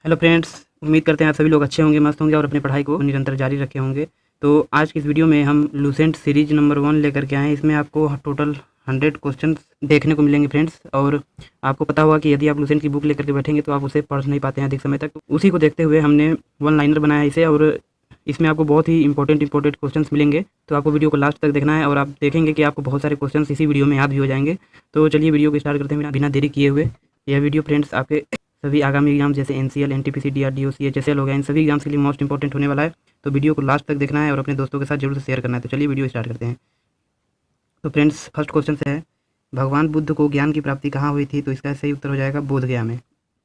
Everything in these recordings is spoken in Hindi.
हेलो फ्रेंड्स, उम्मीद करते हैं आप सभी लोग अच्छे होंगे, मस्त होंगे और अपनी पढ़ाई को निरंतर जारी रखे होंगे। तो आज की इस वीडियो में हम लूसेंट सीरीज नंबर 1 लेकर के आए हैं। इसमें आपको टोटल 100 क्वेश्चंस देखने को मिलेंगे फ्रेंड्स। और आपको पता होगा कि यदि आप लूसेंट की बुक लेकर के बैठेंगे तो आप उसे पढ़ नहीं पाते हैं अधिक समय तक। तो उसी को देखते हुए हमने वन लाइनर बनाया है इसे, और इसमें आपको बहुत ही इंपॉर्टेंट क्वेश्चंस मिलेंगे। तो आपको वीडियो को लास्ट तक देखना है और आप देखेंगे कि आपको बहुत सारे क्वेश्चंस इसी वीडियो में याद भी हो जाएंगे। तो चलिए वीडियो को स्टार्ट करते हैं बिना देरी किए हुए। यह वीडियो फ्रेंड्स आपके सभी आगामी एग्जाम जैसे एनसीएल, एनटीपीसी, डीआरडीओ, सीएचएसएल हो गया, इन सभी एग्जाम्स के लिए मोस्ट इंपॉर्टेंट होने वाला है। तो वीडियो को लास्ट तक देखना है और अपने दोस्तों के साथ जरूर से शेयर करना है। तो चलिए वीडियो स्टार्ट करते हैं। तो फ्रेंड्स फर्स्ट क्वेश्चन से है, भगवान बुद्ध को ज्ञान की प्राप्ति कहाँ हुई थी? तो इसका सही उत्तर हो जाएगा बोध गया में।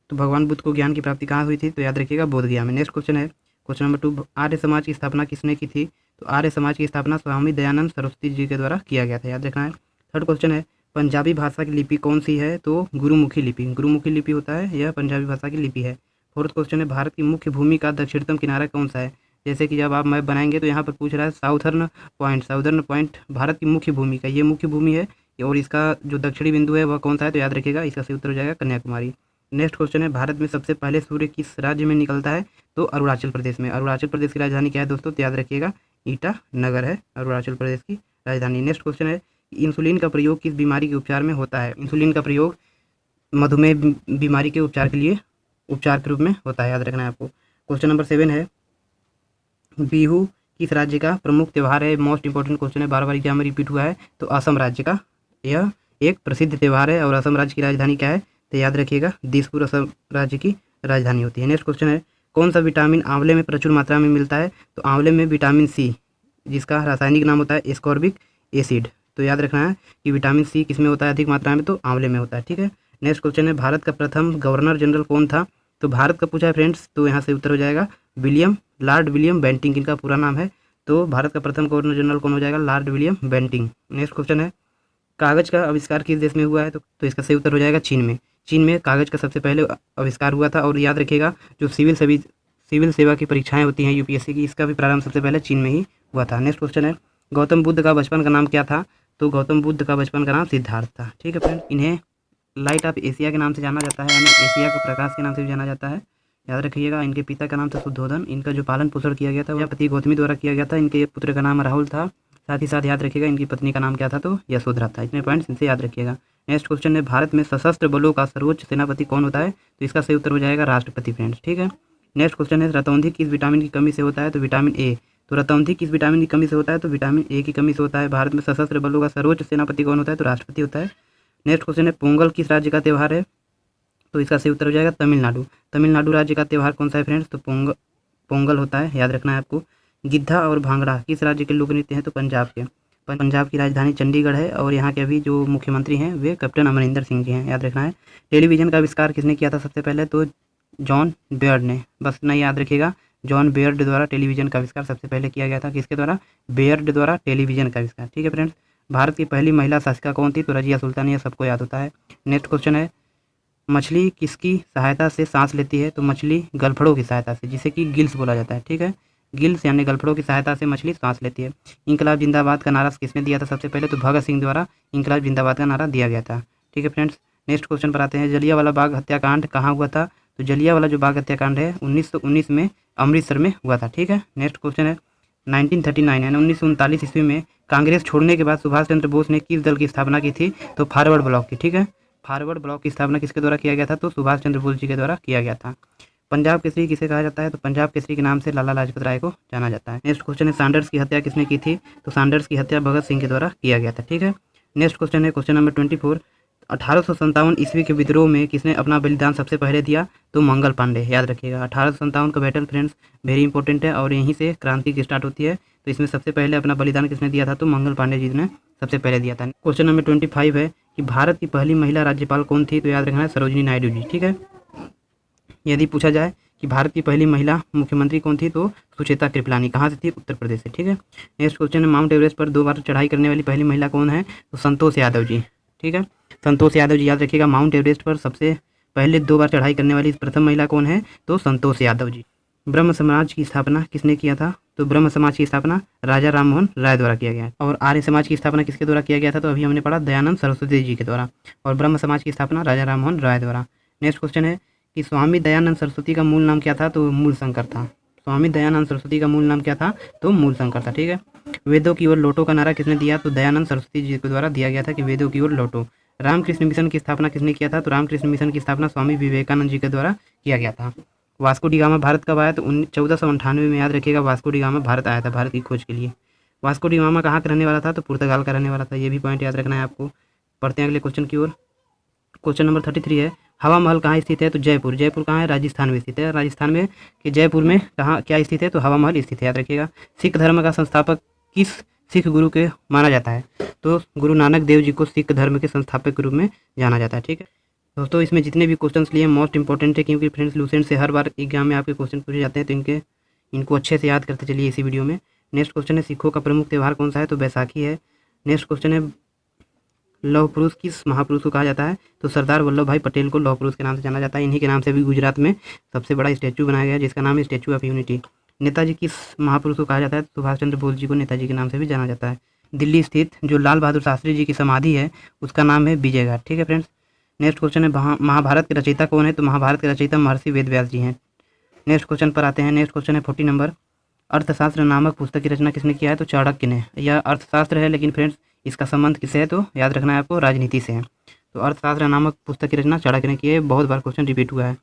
तो भगवान बुद्ध को ज्ञान की प्राप्ति कहाँ हुई थी? तो याद रखिएगा बोध गया में। नेक्स्ट क्वेश्चन है, क्वेश्चन नंबर 2, आर्य समाज की स्थापना किसने की थी? तो आर्य समाज की स्थापना स्वामी दयानंद सरस्वती जी के द्वारा किया गया था, याद रखना है। थर्ड क्वेश्चन है, पंजाबी भाषा की लिपि कौन सी है? तो गुरुमुखी लिपि। गुरुमुखी लिपि होता है, यह पंजाबी भाषा की लिपि है। फोर्थ क्वेश्चन है, भारत की मुख्य भूमि का दक्षिणतम किनारा कौन सा है? जैसे कि जब आप मैप बनाएंगे तो यहाँ पर पूछ रहा है साउदर्न पॉइंट भारत की मुख्य भूमि का, ये मुख्य भूमि है और इसका जो दक्षिणी बिंदु है वह कौन सा है? तो याद रखिएगा, इसका सही उत्तर हो जाएगा कन्याकुमारी। नेक्स्ट क्वेश्चन है, भारत में सबसे पहले सूर्य किस राज्य में निकलता है? तो अरुणाचल प्रदेश में। अरुणाचल प्रदेश की राजधानी क्या है दोस्तों? तो याद रखिएगा ईटानगर है अरुणाचल प्रदेश की राजधानी। नेक्स्ट क्वेश्चन है, इंसुलिन का प्रयोग किस बीमारी के उपचार में होता है? इंसुलिन का प्रयोग मधुमेह बीमारी के उपचार के लिए उपचार के रूप में होता है, याद रखना है आपको। क्वेश्चन नंबर 7 है, बिहू किस राज्य का प्रमुख त्यौहार है? मोस्ट इंपॉर्टेंट क्वेश्चन है, बार बार एग्जाम में रिपीट हुआ है। तो असम राज्य का यह एक प्रसिद्ध त्यौहार है। और असम राज्य की राजधानी क्या है? तो याद रखिएगा दिसपुर असम राज्य की राजधानी होती है। नेक्स्ट क्वेश्चन है, कौन सा विटामिन आंवले में प्रचुर मात्रा में मिलता है? तो आंवले में विटामिन सी, जिसका रासायनिक नाम होता है एस्कॉर्बिक एसिड। तो याद रखना है कि विटामिन सी किस में होता है अधिक मात्रा में? तो आंवले में होता है, ठीक है। नेक्स्ट क्वेश्चन है, भारत का प्रथम गवर्नर जनरल कौन था? तो भारत का पूछा है फ्रेंड्स, तो यहाँ से उत्तर हो जाएगा लॉर्ड विलियम बेंटिंक, इनका पूरा नाम है। तो भारत का प्रथम गवर्नर जनरल कौन हो जाएगा? Lord William Bentinck. Next question है, कागज का आविष्कार किस देश में हुआ है? तो इसका सही उत्तर हो जाएगा चीन में। चीन में कागज का सबसे पहले आविष्कार हुआ था। और याद रखिएगा, जो सिविल सेवा की परीक्षाएं होती हैं यूपीएससी की, इसका भी प्रारंभ सबसे पहले चीन में ही हुआ था। नेक्स्ट क्वेश्चन है, गौतम बुद्ध का बचपन का नाम क्या था? तो गौतम बुद्ध का बचपन का नाम सिद्धार्थ था, ठीक है फ्रेंड। इन्हें लाइट ऑफ एशिया के नाम से जाना जाता है, यानी एशिया का प्रकाश के नाम से भी जाना जाता है, याद रखिएगा। इनके पिता का नाम था शुद्धोधन। इनका जो पालन पोषण किया गया था वह पति गौतमी द्वारा किया गया था। इनके पुत्र का नाम राहुल था। साथ ही साथ याद रखिएगा इनकी पत्नी का नाम क्या था? तो यशोधरा था। इतने पॉइंट्स इनसे याद रखिएगा। नेक्स्ट क्वेश्चन है, भारत में सशस्त्र बलों का सर्वोच्च सेनापति कौन होता है? तो इसका सही उत्तर हो जाएगा राष्ट्रपति फ्रेंड्स, ठीक है। नेक्स्ट क्वेश्चन है, रतौंधी किस विटामिन की कमी से होता है? तो विटामिन ए। तो रतौंधी किस विटामिन की कमी से होता है? तो विटामिन ए की कमी से होता है। भारत में सशस्त्र बलों का सर्वोच्च सेनापति कौन होता है? तो राष्ट्रपति होता है। नेक्स्ट क्वेश्चन है, पोंगल किस राज्य का त्यौहार है? तो इसका सही उत्तर हो जाएगा तमिलनाडु। तमिलनाडु राज्य का त्यौहार कौन सा है फ्रेंड्स? तो पोंगल होता है, याद रखना है आपको। गिद्धा और भांगड़ा किस राज्य के लोक नृत्य हैं? तो पंजाब के। पंजाब की राजधानी चंडीगढ़ है और यहाँ के अभी जो मुख्यमंत्री हैं वे कैप्टन अमरिंदर सिंह जी हैं, याद रखना है। टेलीविजन का आविष्कार किसने किया था सबसे पहले? तो जॉन बेयर्ड ने। बस इतना याद रखिएगा, जॉन बेयर्ड द्वारा टेलीविजन का आविष्कार सबसे पहले किया गया था। किसके द्वारा? बेयर्ड द्वारा टेलीविजन का आविष्कार, ठीक है फ्रेंड्स। भारत की पहली महिला शासिका कौन थी? तो रजिया सुल्तान, यह सबको याद होता है। नेक्स्ट क्वेश्चन है, मछली किसकी सहायता से सांस लेती है? तो मछली गलफड़ों की सहायता से, जिसे कि गिल्स बोला जाता है, ठीक है। गिल्स यानी गलफड़ों की सहायता से मछली सांस लेती है। इंकलाब जिंदाबाद का नारा किसने दिया था सबसे पहले? तो भगत सिंह द्वारा इंकलाब जिंदाबाद का नारा दिया गया था, ठीक है फ्रेंड्स। नेक्स्ट क्वेश्चन पर आते हैं, जलियांवाला बाग हत्याकांड कहाँ हुआ था? तो जलियांवाला जो बाग हत्याकांड है 1919 में अमृतसर में हुआ था, ठीक है। नेक्स्ट क्वेश्चन है, 1939 यानी 1939 ईस्वी में कांग्रेस छोड़ने के बाद सुभाष चंद्र बोस ने किस दल की स्थापना की थी? तो फॉरवर्ड ब्लॉक की, ठीक है। फॉरवर्ड ब्लॉक की स्थापना किसके द्वारा किया गया था? तो सुभाष चंद्र बोस जी के द्वारा किया गया था। पंजाब केसरी किसे कहा जाता है? तो पंजाब केसरी के नाम से लाला लाजपत राय को जाना जाता है। नेक्स्ट क्वेश्चन है, सैंडर्स की हत्या किसने की थी? तो सैंडर्स की हत्या भगत सिंह के द्वारा किया गया था, ठीक है। नेक्स्ट क्वेश्चन है, क्वेश्चन नंबर 24, 1857 ईस्वी के विद्रोह में किसने अपना बलिदान सबसे पहले दिया? तो मंगल पांडे, याद रखिएगा। 1857 का बैटल फ्रेंड्स वेरी इंपॉर्टेंट है और यहीं से क्रांति की स्टार्ट होती है। तो इसमें सबसे पहले अपना बलिदान किसने दिया था? तो मंगल पांडे जी ने सबसे पहले दिया था। क्वेश्चन नंबर 25 है कि भारत की पहली महिला राज्यपाल कौन थी? तो याद रखना है सरोजिनी नायडू जी, ठीक है। यदि पूछा जाए कि भारत की पहली महिला मुख्यमंत्री कौन थी? तो सुचेता कृपलानी, कहाँ से थी? उत्तर प्रदेश से, ठीक है। नेक्स्ट क्वेश्चन है, माउंट एवरेस्ट पर 2 बार चढ़ाई करने वाली पहली महिला कौन है? तो संतोष यादव जी, ठीक है। संतोष यादव जी, याद रखिएगा। माउंट एवरेस्ट पर सबसे पहले 2 बार चढ़ाई करने वाली प्रथम महिला कौन है? तो संतोष यादव जी। ब्रह्म समाज की स्थापना किसने किया था? तो ब्रह्म समाज की स्थापना राजा राममोहन राय द्वारा किया गया है। और आर्य समाज की स्थापना किसके द्वारा किया गया था? तो अभी हमने पढ़ा दयानंद सरस्वती जी के द्वारा। और ब्रह्म समाज की स्थापना राजा राममोहन राय द्वारा। नेक्स्ट क्वेश्चन है, कि स्वामी दयानंद सरस्वती का मूल नाम क्या था, तो मूल शंकर था। स्वामी दयानंद सरस्वती का मूल नाम क्या था, तो मूल शंकर था। ठीक है। वेदों की ओर लौटो का नारा किसने दिया, तो दयानंद सरस्वती जी के द्वारा दिया गया था कि वेदों की ओर लौटो। रामकृष्ण मिशन की स्थापना किसने किया था, तो रामकृष्ण मिशन की स्थापना स्वामी विवेकानंद जी के द्वारा किया गया था। वास्को डी गामा भारत कब आया, तो 1498 में, याद रखिएगा, वास्को डी गामा भारत आया था भारत की खोज के लिए। वास्को डी गामा कहाँ का रहने वाला था, तो पुर्तगाल का रहने वाला था। ये भी पॉइंट याद रखना है आपको। पढ़ते हैं अगले क्वेश्चन की ओर। क्वेश्चन नंबर 33 है, हवा महल कहाँ स्थित है, तो जयपुर। जयपुर कहाँ है, राजस्थान में स्थित है। राजस्थान में कि जयपुर में कहाँ क्या स्थित है, तो हवा महल स्थित है, याद रखिएगा। सिख धर्म का संस्थापक किस सिख गुरु के माना जाता है, तो गुरु नानक देव जी को सिख धर्म के संस्थापक के रूप में जाना जाता है। ठीक है दोस्तों, इसमें जितने भी क्वेश्चन लिए मोस्ट इंपॉर्टेंट है, क्योंकि फ्रेंड्स लूसेंट से हर बार एग्जाम में आपके क्वेश्चन पूछे जाते हैं, तो इनको अच्छे से याद करते चलिए इसी वीडियो में। नेक्स्ट क्वेश्चन है, सिखों का प्रमुख त्यौहार कौन सा है, तो बैसाखी है। नेक्स्ट क्वेश्चन है, लौह पुरुष किस महापुरुष को कहा जाता है, तो सरदार वल्लभ भाई पटेल को लौह पुरुष के नाम से जाना जाता है। इन्हीं के नाम से भी गुजरात में सबसे बड़ा स्टैचू बनाया गया है, जिसका नाम है स्टैचू ऑफ यूनिटी। नेताजी किस महापुरुष को कहा जाता है, तो सुभाष चंद्र बोस जी को नेताजी के नाम से भी जाना जाता है। दिल्ली स्थित जो लाल बहादुर शास्त्री जी की समाधि है, उसका नाम है विजय घाट। ठीक है फ्रेंड्स। नेक्स्ट क्वेश्चन है, महाभारत के रचयिता कौन है, तो महाभारत के रचयिता महर्षि वेदव्यास जी हैं। नेक्स्ट क्वेश्चन पर आते हैं। नेक्स्ट क्वेश्चन है 40 नंबर, अर्थशास्त्र नामक पुस्तक की रचना किसने किया है, तो चाणक्य ने। यह अर्थशास्त्र है, लेकिन फ्रेंड्स इसका संबंध किससे है, तो याद रखना है आपको, राजनीति से है। तो अर्थशास्त्र नामक पुस्तक की रचना चाणक्य ने की है। बहुत बार क्वेश्चन रिपीट हुआ है।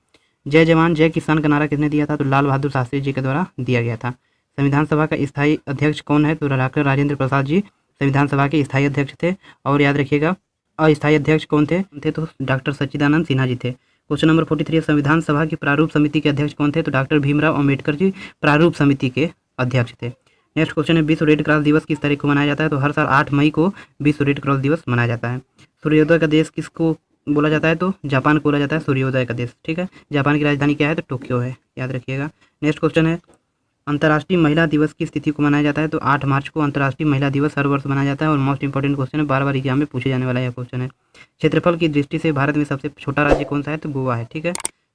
जय जवान जय किसान का नारा किसने दिया था, तो लाल बहादुर शास्त्री जी के द्वारा दिया गया था। संविधान सभा का स्थायी अध्यक्ष कौन है, तो डॉक्टर राजेंद्र प्रसाद जी संविधान सभा के स्थायी अध्यक्ष थे। और याद रखिएगा, अस्थायी अध्यक्ष कौन थे, तो डॉक्टर सच्चिदानंद सिन्हा जी थे। क्वेश्चन नंबर 43, संविधान सभा की प्रारूप समिति के अध्यक्ष कौन थे, तो डॉक्टर भीमराव अम्बेडकर जी प्रारूप समिति के अध्यक्ष थे। नेक्स्ट क्वेश्चन है, विश्व रेड क्रॉस दिवस किस तारीख को मनाया जाता है, तो हर साल 8 मई को विश्व रेड क्रॉस दिवस मनाया जाता है। सूर्योदय का देश किसको बोला जाता है, तो जापान को बोला जाता है सूर्योदय का देश। ठीक है। जापान की राजधानी क्या है, तो टोक्यो है, याद रखिएगा। नेक्स्ट क्वेश्चन है, अंतर्राष्ट्रीय महिला दिवस किस तिथि को मनाया जाता है, तो 8 मार्च को अंतर्राष्ट्रीय महिला दिवस हर वर्ष मनाया जाता है। और मोस्ट इंपॉर्टेंट क्वेश्चन है, बार बार एग्जाम में पूछे जाने वाला यह क्वेश्चन है। क्षेत्रफल की दृष्टि से भारत में सबसे छोटा राज्य कौन सा है, तो गोवा है। ठीक है।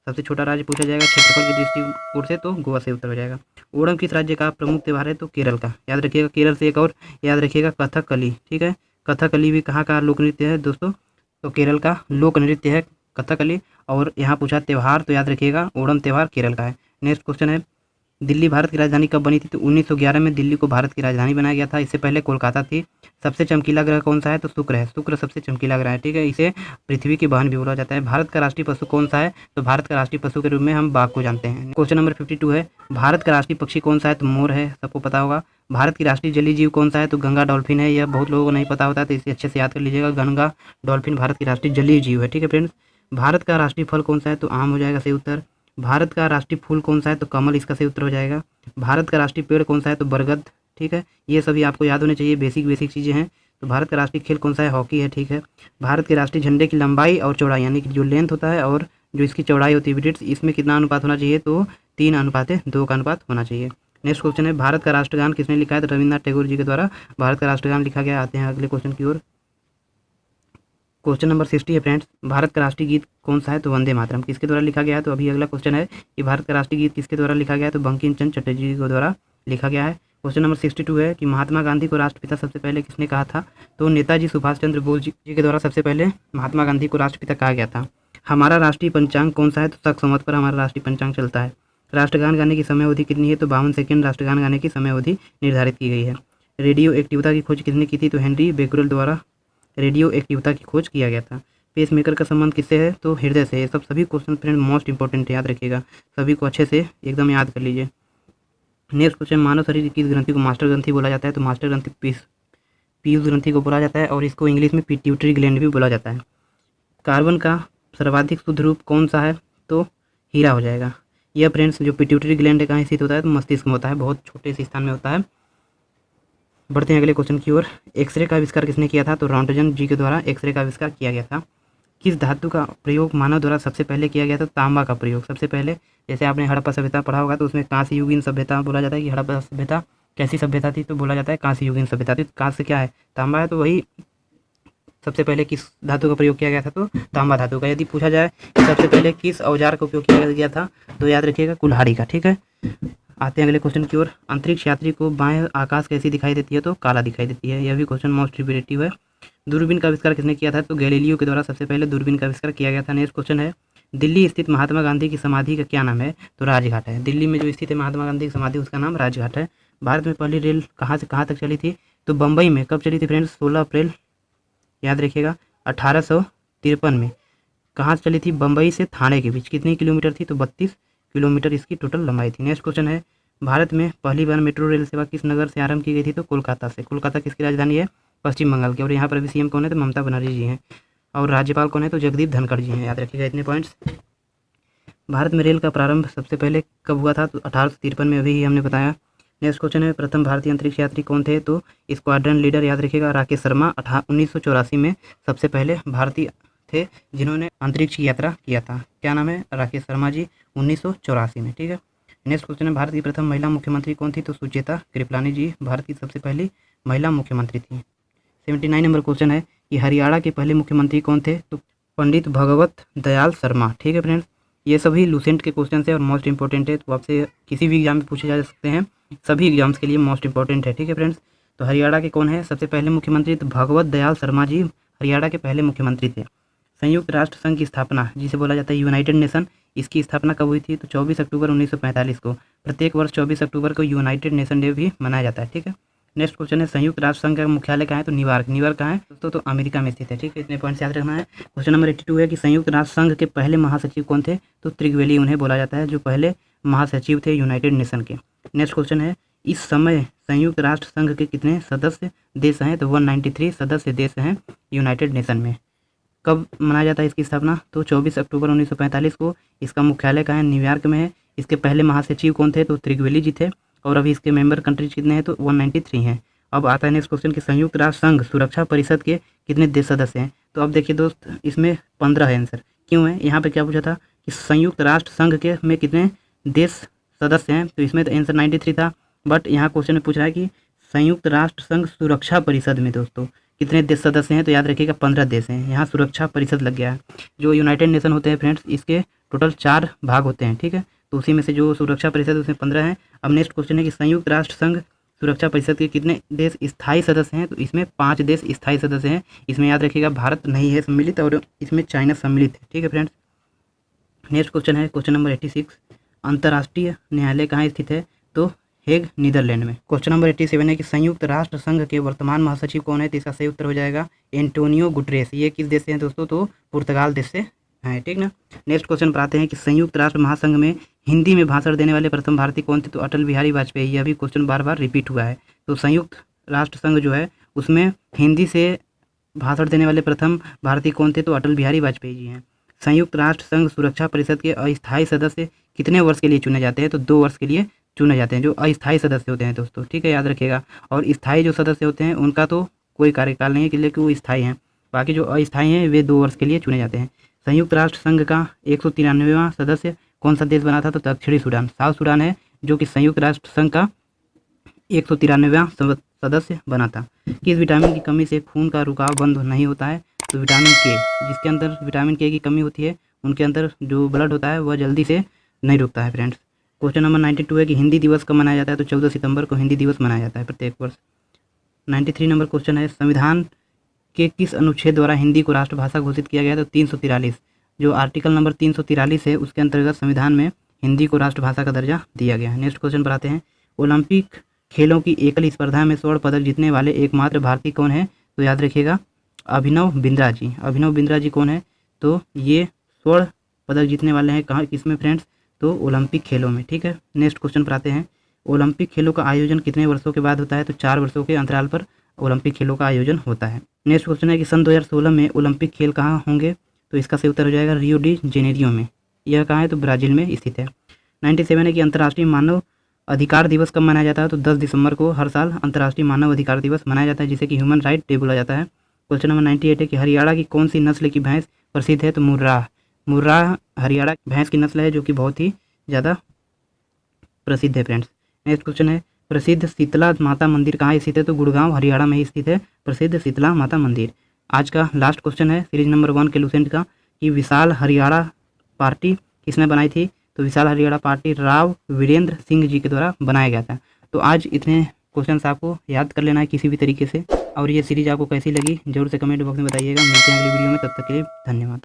सबसे छोटा राज्य पूछा जाएगा क्षेत्रफल की दृष्टिकोण से, तो गोवा से उत्तर हो जाएगा। ओणम किस राज्य का प्रमुख त्यौहार है, तो केरल का, याद रखिएगा। केरल से एक और याद रखिएगा, कथकली। ठीक है। कथकली भी कहाँ का लोक नृत्य है दोस्तों, तो केरल का लोक नृत्य है कथकली। और यहाँ पूछा त्यौहार, तो याद रखिएगा ओणम त्यौहार केरल का है। नेक्स्ट क्वेश्चन है, दिल्ली भारत की राजधानी कब बनी थी, तो 1911 में दिल्ली को भारत की राजधानी बनाया गया था। इससे पहले कोलकाता थी। सबसे चमकीला ग्रह कौन सा है, तो शुक्र है। शुक्र सबसे चमकीला ग्रह है। ठीक है। इसे पृथ्वी की बहन भी बोला जाता है। भारत का राष्ट्रीय पशु कौन सा है, तो भारत का राष्ट्रीय पशु के रूप में हम बाघ को जानते हैं। क्वेश्चन नंबर 52 है, भारत का राष्ट्रीय पक्षी कौन सा है, तो मोर है, सबको पता होगा। भारत की राष्ट्रीय जलीय जीव कौन सा है, तो गंगा डॉल्फिन है। यह बहुत लोगों को नहीं पता होता है, तो इसे अच्छे से याद कर लीजिएगा। गंगा डॉल्फिन भारत की राष्ट्रीय जलीय जीव है। ठीक है फ्रेंड्स। भारत का राष्ट्रीय फल कौन सा है, तो आम हो जाएगा, सही उत्तर। भारत का राष्ट्रीय फूल कौन सा है, तो कमल, इसका सही उत्तर हो जाएगा। भारत का राष्ट्रीय पेड़ कौन सा है, तो बरगद। ठीक है। ये सभी आपको याद होने चाहिए, बेसिक चीज़ें हैं। तो भारत का राष्ट्रीय खेल कौन सा है, हॉकी है। ठीक है। भारत के राष्ट्रीय झंडे की लंबाई और चौड़ाई, यानी कि जो लेंथ होता है और जो इसकी चौड़ाई होती है ब्रिड्स, इसमें कितना अनुपात होना चाहिए, तो 3:2 का अनुपात होना चाहिए। नेक्स्ट क्वेश्चन है, भारत का राष्ट्रगान किसने लिखा है, तो रविन्द्रनाथ टैगोर जी के द्वारा भारत का राष्ट्रगान लिखा गया। आते हैं अगले क्वेश्चन की ओर। क्वेश्चन नंबर 60 है फ्रेंड्स, भारत का राष्ट्रीय गीत कौन सा है, तो वंदे मातरम किसके द्वारा लिखा गया है। तो अभी अगला क्वेश्चन है कि भारत का राष्ट्रीय गीत किसके द्वारा लिखा गया है, तो बंकिम चंद्र चटर्जी के द्वारा लिखा गया है। क्वेश्चन नंबर 62 है कि महात्मा गांधी को राष्ट्रपिता सबसे पहले किसने कहा था, तो नेताजी सुभाष चंद्र बोस जी के द्वारा सबसे पहले महात्मा गांधी को राष्ट्रपिता कहा गया था। हमारा राष्ट्रीय पंचांग कौन सा है, तो शक संवत पर हमारा राष्ट्रीय पंचांग चलता है। राष्ट्रगान गाने की समय अवधि कितनी है, तो 52 सेकंड राष्ट्रगान गाने की समय अवधि निर्धारित की गई है। रेडियो एक्टिविटी की खोज किसने की थी, तो हेनरी बेकरेल द्वारा रेडियो एक्टिविटी की खोज किया गया था। पेस मेकर का संबंध किससे है, तो हृदय से। ये सब सभी क्वेश्चन फ्रेंड मोस्ट इंपॉर्टेंट है, याद रखिएगा। सभी को अच्छे से एकदम याद कर लीजिए। नेक्स्ट क्वेश्चन, मानव शरीर की किस ग्रंथि को मास्टर ग्रंथि बोला जाता है, तो मास्टर ग्रंथि पीयूष ग्रंथि को बोला जाता है। और इसको इंग्लिश में पिट्यूटरी ग्लैंड भी बोला जाता है। कार्बन का सर्वाधिक शुद्ध रूप कौन सा है, तो हीरा हो जाएगा। यह फ्रेंड्स जो पिट्यूटरी ग्लैंड कहाँ स्थित होता है, तो मस्तिष्क में होता है, बहुत छोटे से स्थान में होता है। बढ़ते हैं अगले क्वेश्चन की ओर। एक्सरे का आविष्कार किसने किया था, तो रॉन्टजन जी के द्वारा एक्सरे का आविष्कार किया गया था। किस धातु का प्रयोग मानव द्वारा सबसे पहले किया गया था, तांबा का प्रयोग सबसे पहले। जैसे आपने हड़प्पा सभ्यता पढ़ा होगा, तो उसमें कांस्य युगीन सभ्यता बोला जाता है कि हड़प्पा सभ्यता कैसी सभ्यता थी, तो बोला जाता है कांस्य युगीन सभ्यता थी। कांस्य क्या है, तांबा है, तो वही सबसे पहले किस धातु का प्रयोग किया गया था, तो तांबा धातु का। यदि पूछा जाए कि सबसे पहले किस औजार का उपयोग किया गया था, तो याद रखिएगा कुल्हाड़ी का। ठीक है। आते हैं अगले क्वेश्चन की ओर। अंतरिक्ष यात्री को बाएं आकाश कैसी दिखाई देती है, तो काला दिखाई देती है। यह भी क्वेश्चन मोस्ट रिपीटेटिव है। दूरबीन का आविष्कार किसने किया था, तो गैलीलियो के द्वारा सबसे पहले दूरबीन का आविष्कार किया गया था। नेक्स्ट क्वेश्चन है, दिल्ली स्थित महात्मा गांधी की समाधि का क्या नाम है? तो राजघाट है। दिल्ली में जो स्थित है महात्मा गांधी की समाधि, उसका नाम राजघाट है। भारत में पहली रेल कहाँ से कहाँ तक चली थी? तो बम्बई में। कब चली थी फ्रेंड्स? 16 अप्रैल, याद रखिएगा, 1853 में। कहाँ से चली थी? बम्बई से थाने के बीच। कितनी किलोमीटर थी? तो 32 किलोमीटर इसकी टोटल लंबाई थी। नेक्स्ट क्वेश्चन है, भारत में पहली बार मेट्रो रेल सेवा किस नगर से आरंभ की गई थी? तो कोलकाता से। कोलकाता किसकी राजधानी है? पश्चिम बंगाल की। और यहाँ पर अभी सीएम कौन है? तो ममता बनर्जी जी हैं। और राज्यपाल कौन है? तो जगदीप धनखड़ जी हैं। याद रखिएगा इतने पॉइंट्स। भारत में रेल का प्रारंभ सबसे पहले कब हुआ था? तो 1853 में, अभी ही हमने बताया। नेक्स्ट क्वेश्चन है, प्रथम भारतीय अंतरिक्ष यात्री कौन थे? तो स्क्वाड्रन लीडर, याद रखिएगा, राकेश शर्मा। 1984 में सबसे पहले भारतीय थे जिन्होंने अंतरिक्ष की यात्रा किया था। क्या नाम है? राकेश शर्मा जी, 1984 में। ठीक है। नेक्स्ट क्वेश्चन है, भारत की प्रथम महिला मुख्यमंत्री कौन थी? तो सुचेता कृपलानी जी भारत की सबसे पहली महिला मुख्यमंत्री थी। 79 नंबर क्वेश्चन है कि हरियाणा के पहले मुख्यमंत्री कौन थे? तो पंडित भगवत दयाल शर्मा। ठीक है फ्रेंड्स, ये सभी लूसेंट के क्वेश्चन है और मोस्ट इंपॉर्टेंट है, तो आपसे किसी भी एग्जाम में पूछे जा सकते हैं। सभी एग्जाम्स के लिए मोस्ट इंपॉर्टेंट है। ठीक है फ्रेंड्स, तो हरियाणा के कौन है सबसे पहले मुख्यमंत्री? तो भगवत दयाल शर्मा जी हरियाणा के पहले मुख्यमंत्री थे। संयुक्त राष्ट्र संघ की स्थापना, जिसे बोला जाता है यूनाइटेड नेशन, इसकी स्थापना कब हुई थी? तो 24 अक्टूबर 1945 को। प्रत्येक वर्ष 24 अक्टूबर को यूनाइटेड नेशन डे भी मनाया जाता है। ठीक है। नेक्स्ट क्वेश्चन है, संयुक्त राष्ट्र संघ का मुख्यालय कहाँ है? तो न्यूयॉर्क। न्यूयॉर्क कहाँ है दोस्तों? तो अमेरिका में स्थित है। ठीक है, इतने पॉइंट्स याद रखना है। क्वेश्चन नंबर 82 है कि संयुक्त राष्ट्र संघ के पहले महासचिव कौन थे? तो त्रिगवेली उन्हें बोला जाता है, जो पहले महासचिव थे यूनाइटेड नेशन के। नेक्स्ट क्वेश्चन है, इस समय संयुक्त राष्ट्र संघ के कितने सदस्य देश हैं? तो 193 सदस्य देश हैं यूनाइटेड नेशन में। कब मनाया जाता है इसकी स्थापना? तो 24 अक्टूबर 1945 को। इसका मुख्यालय कहाँ है? न्यूयॉर्क में है। इसके पहले महासचिव कौन थे? तो त्रिगवेली जी थे। और अभी इसके मेंबर कंट्रीज कितने हैं? तो 193 हैं। अब आता है नेक्स्ट क्वेश्चन कि संयुक्त राष्ट्र संघ सुरक्षा परिषद के कितने देश सदस्य हैं? तो अब देखिए दोस्त, इसमें 15 है आंसर। क्यों है? यहाँ पे क्या पूछा था कि संयुक्त राष्ट्र संघ के में कितने देश सदस्य हैं? तो इसमें तो आंसर 93 था, बट यहाँ क्वेश्चन में पूछ रहा है कि संयुक्त राष्ट्र संघ सुरक्षा परिषद में दोस्तों कितने देश सदस्य हैं? तो याद रखिएगा 15 देश हैं। यहाँ सुरक्षा परिषद लग गया है। जो यूनाइटेड नेशन होते हैं फ्रेंड्स, इसके टोटल 4 भाग होते हैं। ठीक है, तो उसी में से जो सुरक्षा परिषद उसमें 15 हैं। अब नेक्स्ट क्वेश्चन है कि संयुक्त राष्ट्र संघ सुरक्षा परिषद के कितने देश स्थायी सदस्य हैं? तो इसमें 5 देश स्थायी सदस्य हैं। इसमें याद रखिएगा भारत नहीं है सम्मिलित, और इसमें चाइना सम्मिलित है। ठीक है फ्रेंड्स। नेक्स्ट क्वेश्चन है क्वेश्चन नंबर 86, अंतर्राष्ट्रीय न्यायालय कहाँ स्थित है? तो हेग, नीदरलैंड में। क्वेश्चन नंबर 87 है कि संयुक्त राष्ट्र संघ के वर्तमान महासचिव कौन है? तो इसका सही उत्तर हो जाएगा एंटोनियो गुटरेस। ये किस देश से हैं दोस्तों? तो पुर्तगाल देश से हैं। ठीक ना। नेक्स्ट क्वेश्चन पर आते हैं कि संयुक्त राष्ट्र महासंघ में हिंदी में भाषण देने वाले प्रथम भारतीय कौन थे? तो अटल बिहारी वाजपेयी। यह भी क्वेश्चन बार बार रिपीट हुआ है। तो संयुक्त राष्ट्र संघ जो है उसमें हिंदी से भाषण देने वाले प्रथम भारतीय कौन थे? तो अटल बिहारी वाजपेयी जी हैं। संयुक्त राष्ट्र संघ सुरक्षा परिषद के अस्थायी सदस्य कितने वर्ष के लिए चुने जाते हैं? तो 2 वर्ष के लिए चुने जाते हैं, जो अस्थायी सदस्य होते हैं दोस्तों। ठीक है, याद रखिएगा। और स्थायी जो सदस्य होते हैं उनका तो कोई कार्यकाल नहीं है, लेकिन वो स्थायी हैं। बाकी जो अस्थायी हैं वे 2 वर्ष के लिए चुने जाते हैं। संयुक्त राष्ट्र संघ का 193वां सदस्य कौन सा देश बना था? तो दक्षिणी सूडान। साउथ सूडान है जो कि संयुक्त राष्ट्र संघ का 193वां सदस्य बना था। किस विटामिन की कमी से खून का रुकाव बंद नहीं होता है? तो विटामिन के। जिसके अंदर विटामिन के की कमी होती है उनके अंदर जो ब्लड होता है वह जल्दी से नहीं रुकता है फ्रेंड्स। क्वेश्चन नंबर 92 है कि हिंदी दिवस कब मनाया जाता है? तो 14 सितंबर को हिंदी दिवस मनाया जाता है प्रत्येक वर्ष। 93 नंबर क्वेश्चन है, संविधान के किस अनुच्छेद द्वारा हिंदी को राष्ट्रभाषा घोषित किया गया? तो 343। जो आर्टिकल नंबर 343 है उसके अंतर्गत संविधान में हिंदी को राष्ट्रभाषा का दर्जा दिया गया है। नेक्स्ट क्वेश्चन पर आते हैं, ओलंपिक खेलों की एकल स्पर्धा में स्वर्ण पदक जीतने वाले एकमात्र भारतीय कौन है? तो याद रखिएगा अभिनव बिंद्रा जी। अभिनव बिंद्रा जी कौन है? तो ये स्वर्ण पदक जीतने वाले हैं। कहाँ, किसमें फ्रेंड्स? तो ओलंपिक खेलों में। ठीक है। नेक्स्ट क्वेश्चन पर आते हैं, ओलंपिक खेलों का आयोजन कितने वर्षों के बाद होता है? तो 4 वर्षों के अंतराल पर ओलंपिक खेलों का आयोजन होता है। नेक्स्ट क्वेश्चन है कि सन 2016 में ओलंपिक खेल कहाँ होंगे? तो इसका सही उत्तर हो जाएगा रियो डी जेनेरियो में। यह कहाँ है? तो ब्राज़ील में स्थित है। 97 है कि अंतर्राष्ट्रीय मानव अधिकार दिवस कब मनाया जाता है? तो 10 दिसंबर को हर साल अंतर्राष्ट्रीय मानव अधिकार दिवस मनाया जाता है, जिसे कि ह्यूमन राइट डे बोला जाता है। क्वेश्चन नंबर 98 है कि हरियाणा की कौन सी नस्ल की भैंस प्रसिद्ध है? तो मुर्राह। मुर्राह हरियाणा भैंस की नस्ल है जो कि बहुत ही ज़्यादा प्रसिद्ध है फ्रेंड्स। नेक्स्ट क्वेश्चन है, प्रसिद्ध शीतला माता मंदिर कहाँ स्थित है? तो गुड़गांव हरियाणा में ही स्थित है प्रसिद्ध शीतला माता मंदिर। आज का लास्ट क्वेश्चन है सीरीज नंबर 1 के लूसेंट का कि विशाल हरियाणा पार्टी किसने बनाई थी? तो विशाल हरियाणा पार्टी राव वीरेंद्र सिंह जी के द्वारा बनाया गया था। तो आज इतने क्वेश्चंस आपको याद कर लेना है किसी भी तरीके से। और ये सीरीज आपको कैसी लगी जरूर से कमेंट बॉक्स में बताइएगा। मिलते हैं अगली वीडियो में, तब तक के लिए धन्यवाद।